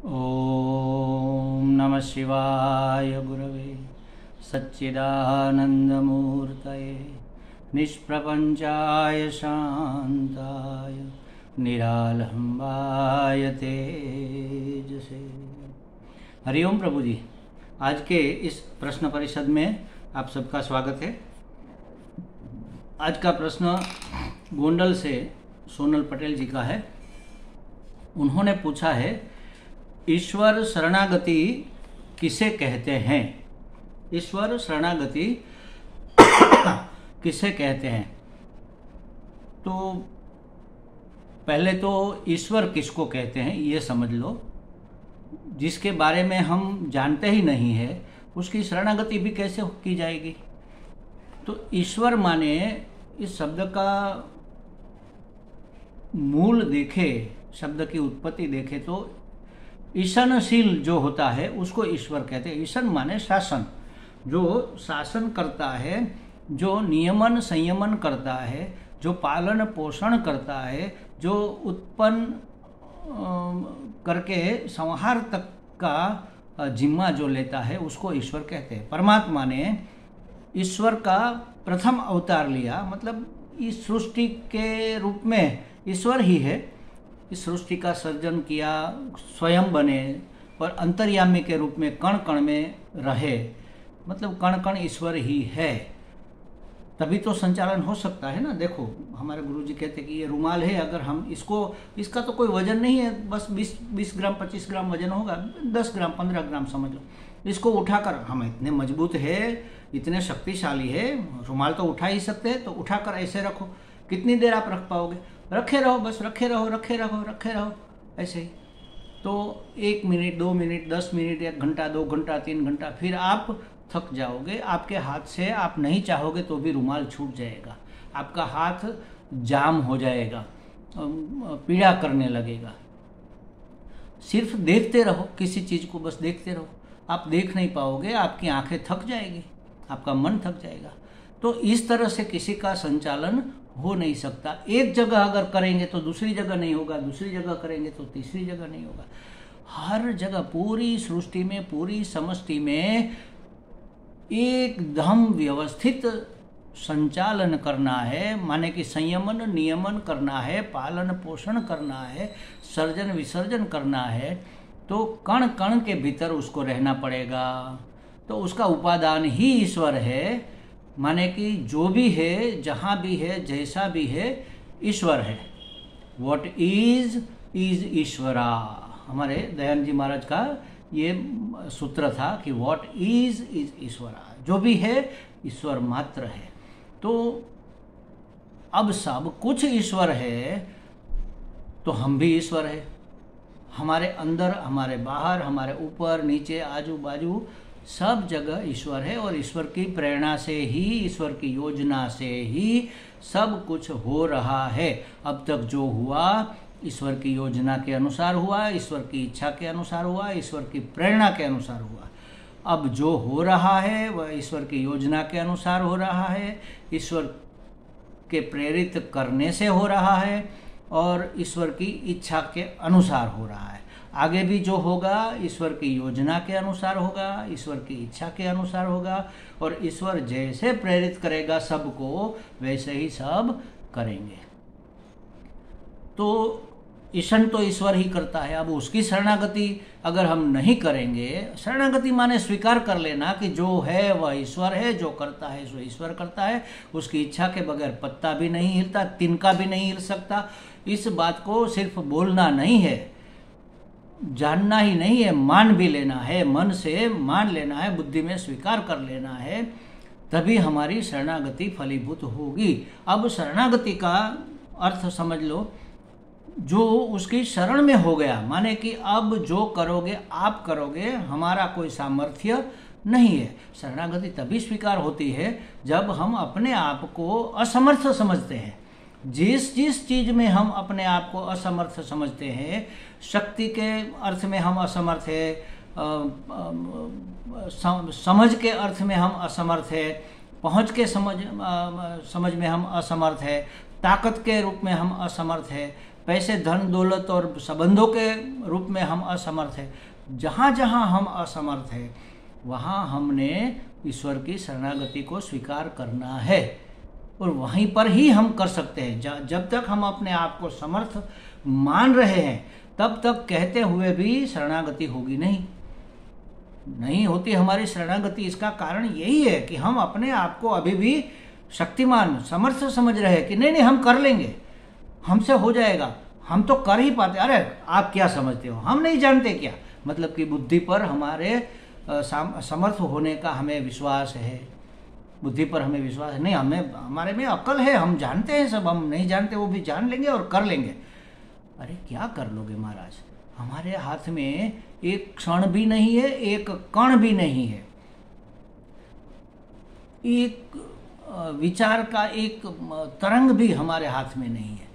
ओम नमः शिवाय गुरवे सच्चिदानंदमूर्तये निष्प्रपंचाय शांताय निरालंबाय तेजसे। हरिओम प्रभु जी, आज के इस प्रश्न परिषद में आप सबका स्वागत है। आज का प्रश्न गोंडल से सोनल पटेल जी का है। उन्होंने पूछा है, ईश्वर शरणागति किसे कहते हैं? ईश्वर शरणागति किसे कहते हैं? तो पहले तो ईश्वर किसको कहते हैं ये समझ लो। जिसके बारे में हम जानते ही नहीं है उसकी शरणागति भी कैसे की जाएगी? तो ईश्वर माने इस शब्द का मूल देखे, शब्द की उत्पत्ति देखे तो ईशनशील जो होता है उसको ईश्वर कहते हैं। ईशन माने शासन, जो शासन करता है, जो नियमन संयमन करता है, जो पालन पोषण करता है, जो उत्पन्न करके संहार तक का जिम्मा जो लेता है उसको ईश्वर कहते हैं। परमात्मा ने ईश्वर का प्रथम अवतार लिया, मतलब इस सृष्टि के रूप में ईश्वर ही है। इस सृष्टि का सर्जन किया, स्वयं बने और अंतर्यामी के रूप में कण कण में रहे, मतलब कण कण ईश्वर ही है। तभी तो संचालन हो सकता है ना। देखो, हमारे गुरुजी कहते कि ये रुमाल है, अगर हम इसका तो कोई वजन नहीं है, बस 20 ग्राम 25 ग्राम वजन होगा, 10 ग्राम 15 ग्राम समझ लो। इसको उठाकर, हम इतने मजबूत है, इतने शक्तिशाली है, रुमाल तो उठा ही सकते हैं, तो उठाकर ऐसे रखो। कितनी देर आप रख पाओगे? रखे रहो, बस रखे रहो रखे रहो रखे रहो, ऐसे ही। तो 1 मिनट 2 मिनट 10 मिनट 1 घंटा 2 घंटा 3 घंटा, फिर आप थक जाओगे। आपके हाथ से आप नहीं चाहोगे तो भी रुमाल छूट जाएगा, आपका हाथ जाम हो जाएगा, पीड़ा करने लगेगा। सिर्फ देखते रहो, किसी चीज़ को बस देखते रहो। आप देख नहीं पाओगे, आपकी आंखें थक जाएगी, आपका मन थक जाएगा। तो इस तरह से किसी का संचालन हो नहीं सकता। एक जगह अगर करेंगे तो दूसरी जगह नहीं होगा, दूसरी जगह करेंगे तो तीसरी जगह नहीं होगा। हर जगह, पूरी सृष्टि में, पूरी समष्टि में एकदम व्यवस्थित संचालन करना है, माने कि संयमन नियमन करना है, पालन पोषण करना है, सर्जन विसर्जन करना है, तो कण कण के भीतर उसको रहना पड़ेगा। तो उसका उपादान ही ईश्वर है, माने कि जो भी है, जहाँ भी है, जैसा भी है, ईश्वर है। व्हाट इज ईश्वरा। हमारे दयानंद जी महाराज का ये सूत्र था कि व्हाट इज ईश्वरा, जो भी है ईश्वर मात्र है। तो अब सब कुछ ईश्वर है तो हम भी ईश्वर है। हमारे अंदर, हमारे बाहर, हमारे ऊपर नीचे, आजू बाजू, सब जगह ईश्वर है। और ईश्वर की प्रेरणा से ही, ईश्वर की योजना से ही सब कुछ हो रहा है। अब तक जो हुआ ईश्वर की योजना के अनुसार हुआ, ईश्वर की इच्छा के अनुसार हुआ, ईश्वर की प्रेरणा के अनुसार हुआ। अब जो हो रहा है वह ईश्वर की योजना के अनुसार हो रहा है, ईश्वर के प्रेरित करने से हो रहा है और ईश्वर की इच्छा के अनुसार हो रहा है। आगे भी जो होगा ईश्वर की योजना के अनुसार होगा, ईश्वर की इच्छा के अनुसार होगा, और ईश्वर जैसे प्रेरित करेगा सबको वैसे ही सब करेंगे। तो ईशन तो ईश्वर ही करता है। अब उसकी शरणागति अगर हम नहीं करेंगे, शरणागति माने स्वीकार कर लेना कि जो है वह ईश्वर है, जो करता है सो ईश्वर करता है, उसकी इच्छा के बगैर पत्ता भी नहीं हिलता, तिनका भी नहीं हिल सकता। इस बात को सिर्फ बोलना नहीं है, जानना ही नहीं है, मान भी लेना है, मन से मान लेना है, बुद्धि में स्वीकार कर लेना है, तभी हमारी शरणागति फलीभूत होगी। अब शरणागति का अर्थ समझ लो, जो उसकी शरण में हो गया, माने कि अब जो करोगे आप करोगे, हमारा कोई सामर्थ्य नहीं है। शरणागति तभी स्वीकार होती है जब हम अपने आप को असमर्थ समझते हैं। जिस जिस चीज में हम अपने आप को असमर्थ समझते हैं, शक्ति के अर्थ में हम असमर्थ है, समझ के अर्थ में हम असमर्थ है, पहुंच के समझ में हम असमर्थ है, ताकत के रूप में हम असमर्थ है, पैसे, धन, दौलत और संबंधों के रूप में हम असमर्थ हैं। जहाँ जहाँ हम असमर्थ हैं वहाँ हमने ईश्वर की शरणागति को स्वीकार करना है, और वहीं पर ही हम कर सकते हैं। जब तक हम अपने आप को समर्थ मान रहे हैं तब तक कहते हुए भी शरणागति होगी नहीं होती हमारी शरणागति। इसका कारण यही है कि हम अपने आप को अभी भी शक्तिमान, समर्थ समझ रहे हैं कि नहीं हम कर लेंगे, हमसे हो जाएगा, हम तो कर ही पाते। अरे आप क्या समझते हो, हम नहीं जानते क्या? मतलब कि बुद्धि पर हमारे समर्थ होने का हमें विश्वास है, बुद्धि पर हमें विश्वास है। नहीं, हमारे में अक्ल है, हम जानते हैं सब, हम नहीं जानते वो भी जान लेंगे और कर लेंगे। अरे क्या कर लोगे महाराज, हमारे हाथ में एक क्षण भी नहीं है, एक कण भी नहीं है, एक विचार का एक तरंग भी हमारे हाथ में नहीं है।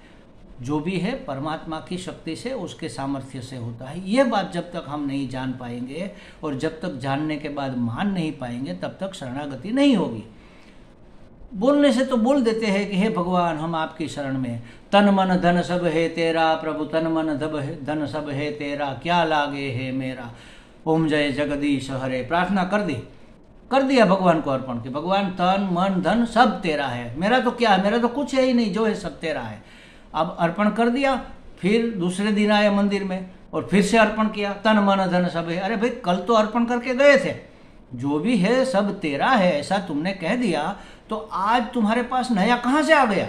जो भी है परमात्मा की शक्ति से, उसके सामर्थ्य से होता है। ये बात जब तक हम नहीं जान पाएंगे और जब तक जानने के बाद मान नहीं पाएंगे तब तक शरणागति नहीं होगी। बोलने से तो बोल देते हैं कि हे भगवान हम आपकी शरण में, तन मन धन सब है तेरा प्रभु, तन मन धन सब है तेरा, क्या लागे है मेरा, ओम जय जगदीश हरे। प्रार्थना कर दिया भगवान को अर्पण कि भगवान तन मन धन सब तेरा है, मेरा तो क्या है, मेरा तो कुछ है ही नहीं, जो है सब तेरा है। अब अर्पण कर दिया, फिर दूसरे दिन आए मंदिर में और फिर से अर्पण किया, तन मन धन सब है। अरे भाई कल तो अर्पण करके गए थे, जो भी है सब तेरा है ऐसा तुमने कह दिया, तो आज तुम्हारे पास नया कहाँ से आ गया?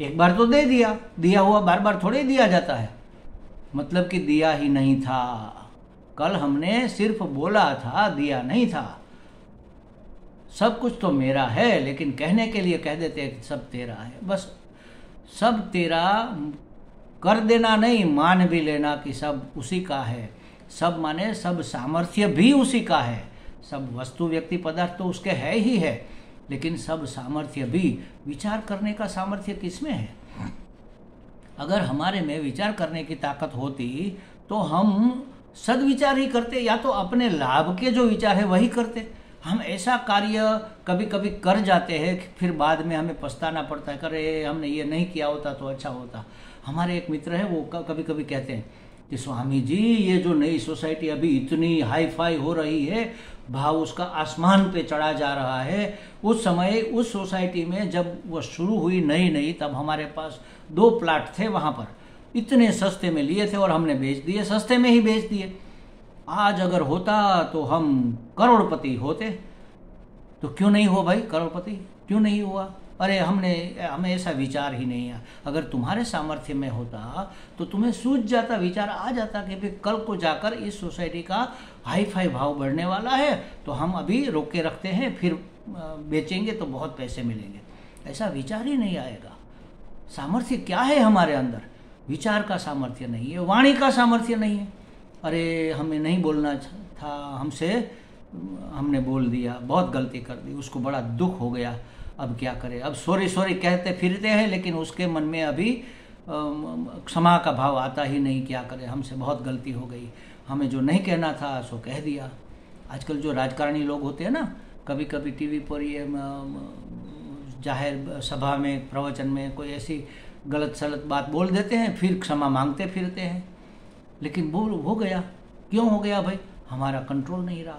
एक बार तो दे दिया, दिया हुआ बार बार थोड़े दिया जाता है। मतलब कि दिया ही नहीं था, कल हमने सिर्फ बोला था, दिया नहीं था। सब कुछ तो मेरा है, लेकिन कहने के लिए कह देते हैं कि सब तेरा है। बस सब तेरा कर देना नहीं, मान भी लेना कि सब उसी का है। सब माने सब सामर्थ्य भी उसी का है, सब वस्तु व्यक्ति पदार्थ तो उसके है ही है, लेकिन सब सामर्थ्य भी, विचार करने का सामर्थ्य किसमें है? अगर हमारे में विचार करने की ताकत होती तो हम सद्विचार ही करते, या तो अपने लाभ के जो विचार है वही करते। हम ऐसा कार्य कभी कभी कर जाते हैं फिर बाद में हमें पछताना पड़ता है, अरे हमने ये नहीं किया होता तो अच्छा होता। हमारे एक मित्र है, वो कभी कभी कहते हैं कि स्वामी जी ये जो नई सोसाइटी अभी इतनी हाई फाई हो रही है, भाव उसका आसमान पे चढ़ा जा रहा है। उस समय उस सोसाइटी में जब वो शुरू हुई नई तब हमारे पास 2 प्लाट थे, वहाँ पर इतने सस्ते में लिए थे और हमने बेच दिए, सस्ते में ही बेच दिए। आज अगर होता तो हम करोड़पति होते। तो क्यों नहीं हो भाई करोड़पति, क्यों नहीं हुआ? अरे हमें ऐसा विचार ही नहीं है। अगर तुम्हारे सामर्थ्य में होता तो तुम्हें सूझ जाता, विचार आ जाता कि भाई कल को जाकर इस सोसाइटी का हाई फाई भाव बढ़ने वाला है, तो हम अभी रोक के रखते हैं, फिर बेचेंगे तो बहुत पैसे मिलेंगे। ऐसा विचार ही नहीं आएगा। सामर्थ्य क्या है हमारे अंदर? विचार का सामर्थ्य नहीं है, वाणी का सामर्थ्य नहीं है। अरे हमें नहीं बोलना था, हमने बोल दिया, बहुत गलती कर दी, उसको बड़ा दुख हो गया, अब क्या करें? अब सॉरी कहते फिरते हैं, लेकिन उसके मन में अभी क्षमा का भाव आता ही नहीं। क्या करें, हमसे बहुत गलती हो गई, हमें जो नहीं कहना था सो कह दिया। आजकल जो राजकारणी लोग होते हैं ना, कभी कभी टीवी पर ये जाहिर सभा में, प्रवचन में कोई ऐसी गलत सलत बात बोल देते हैं, फिर क्षमा मांगते फिरते हैं। लेकिन वो हो गया, क्यों हो गया भाई? हमारा कंट्रोल नहीं रहा।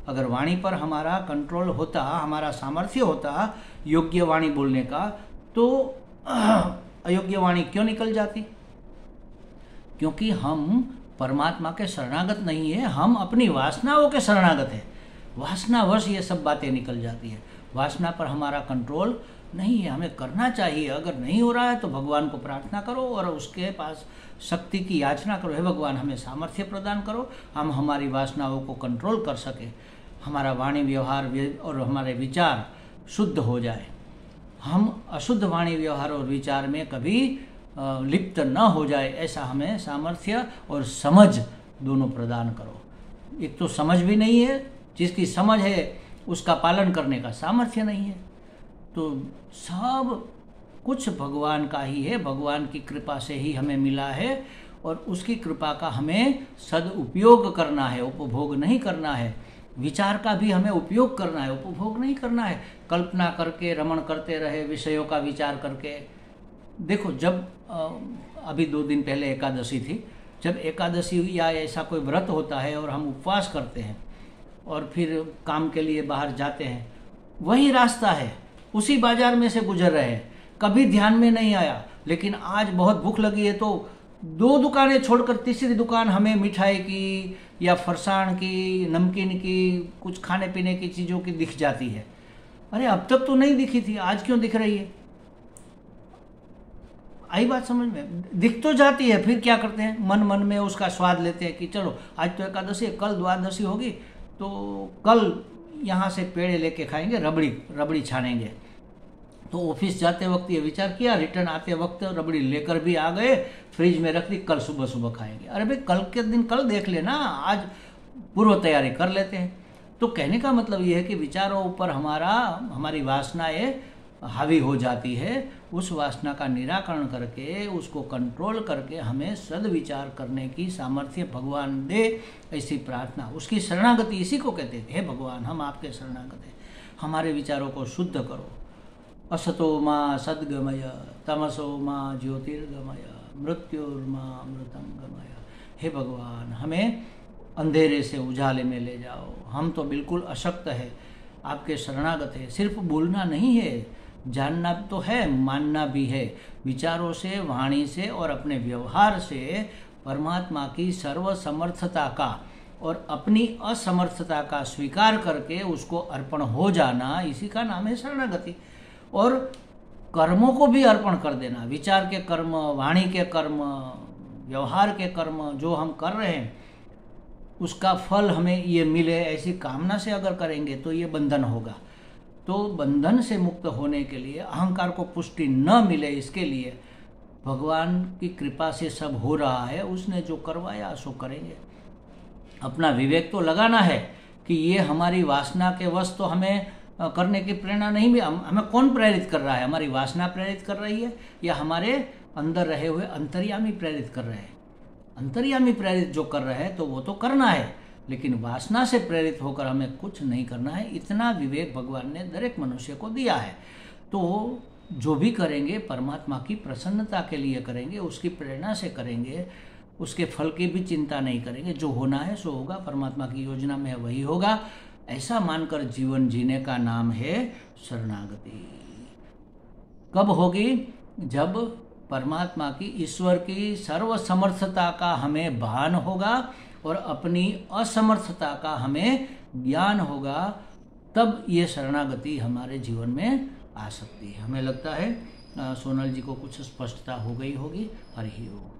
अगर वाणी पर हमारा कंट्रोल होता, हमारा सामर्थ्य होता योग्य वाणी बोलने का, तो अयोग्य वाणी क्यों निकल जाती? क्योंकि हम परमात्मा के शरणागत नहीं है, हम अपनी वासनाओं के शरणागत है। वासनावश ये सब बातें निकल जाती है। वासना पर हमारा कंट्रोल नहीं है। हमें करना चाहिए, अगर नहीं हो रहा है तो भगवान को प्रार्थना करो और उसके पास शक्ति की याचना करो, हे भगवान हमें सामर्थ्य प्रदान करो, हम हमारी वासनाओं को कंट्रोल कर सके, हमारा वाणी व्यवहार और हमारे विचार शुद्ध हो जाए, हम अशुद्ध वाणी व्यवहार और विचार में कभी लिप्त न हो जाए, ऐसा हमें सामर्थ्य और समझ दोनों प्रदान करो। एक तो समझ भी नहीं है, जिसकी समझ है उसका पालन करने का सामर्थ्य नहीं है। तो सब कुछ भगवान का ही है, भगवान की कृपा से ही हमें मिला है और उसकी कृपा का हमें सदुपयोग करना है, उपभोग नहीं करना है। विचार का भी हमें उपयोग करना है, उपभोग नहीं करना है। कल्पना करके रमण करते रहे विषयों का विचार करके, देखो, जब अभी 2 दिन पहले एकादशी थी, जब एकादशी या ऐसा कोई व्रत होता है और हम उपवास करते हैं और फिर काम के लिए बाहर जाते हैं, वही रास्ता है, उसी बाजार में से गुजर रहे हैं, कभी ध्यान में नहीं आया। लेकिन आज बहुत भूख लगी है तो 2 दुकानें छोड़कर तीसरी दुकान हमें मिठाई की या फरसाण की, नमकीन की, कुछ खाने पीने की चीज़ों की दिख जाती है। अरे अब तक तो नहीं दिखी थी, आज क्यों दिख रही है? आई बात समझ में? दिख तो जाती है, फिर क्या करते हैं, मन मन में उसका स्वाद लेते हैं कि चलो आज तो एकादशी है, कल द्वादशी होगी तो कल यहाँ से पेड़े लेके खाएंगे, रबड़ी छानेंगे। तो ऑफिस जाते वक्त ये विचार किया, रिटर्न आते वक्त रबड़ी लेकर भी आ गए, फ्रिज में रख दी, कल सुबह सुबह खाएंगे। अरे भाई, कल के दिन कल देख लेना, आज पूर्व तैयारी कर लेते हैं। तो कहने का मतलब ये है कि विचारों ऊपर हमारी वासनाएं हावी हो जाती है। उस वासना का निराकरण करके, उसको कंट्रोल करके हमें सद्विचार करने की सामर्थ्य भगवान दे, ऐसी प्रार्थना, उसकी शरणागति इसी को कहते हैं। हे भगवान, हम आपके शरणागत हैं, हमारे विचारों को शुद्ध करो। असतो माँ सद्गमय, तमसो माँ ज्योतिर्गमय, मृत्युर्मा मृतंगमय। हे भगवान, हमें अंधेरे से उजाले में ले जाओ। हम तो बिल्कुल अशक्त है, आपके शरणागत है। सिर्फ बोलना नहीं है, जानना तो है, मानना भी है। विचारों से, वाणी से और अपने व्यवहार से परमात्मा की सर्वसमर्थता का और अपनी असमर्थता का स्वीकार करके उसको अर्पण हो जाना, इसी का नाम है शरणागति। और कर्मों को भी अर्पण कर देना, विचार के कर्म, वाणी के कर्म, व्यवहार के कर्म जो हम कर रहे हैं उसका फल हमें ये मिले, ऐसी कामना से अगर करेंगे तो ये बंधन होगा। तो बंधन से मुक्त होने के लिए, अहंकार को पुष्टि न मिले, इसके लिए भगवान की कृपा से सब हो रहा है। उसने जो करवाया सो करेंगे। अपना विवेक तो लगाना है कि ये हमारी वासना के वश तो हमें करने की प्रेरणा नहीं भी। हमें कौन प्रेरित कर रहा है? हमारी वासना प्रेरित कर रही है या हमारे अंदर रहे हुए अंतर्यामी प्रेरित कर रहे हैं? अंतर्यामी प्रेरित जो कर रहे हैं तो वो तो करना है, लेकिन वासना से प्रेरित होकर हमें कुछ नहीं करना है। इतना विवेक भगवान ने दरेक मनुष्य को दिया है। तो जो भी करेंगे परमात्मा की प्रसन्नता के लिए करेंगे, उसकी प्रेरणा से करेंगे, उसके फल की भी चिंता नहीं करेंगे। जो होना है सो होगा, परमात्मा की योजना में वही होगा, ऐसा मानकर जीवन जीने का नाम है शरणागति। कब होगी? जब परमात्मा की, ईश्वर की सर्वसमर्थता का हमें भान होगा और अपनी असमर्थता का हमें ज्ञान होगा, तब ये शरणागति हमारे जीवन में आ सकती है। हमें लगता है सोनल जी को कुछ स्पष्टता हो गई होगी। हरि ओम।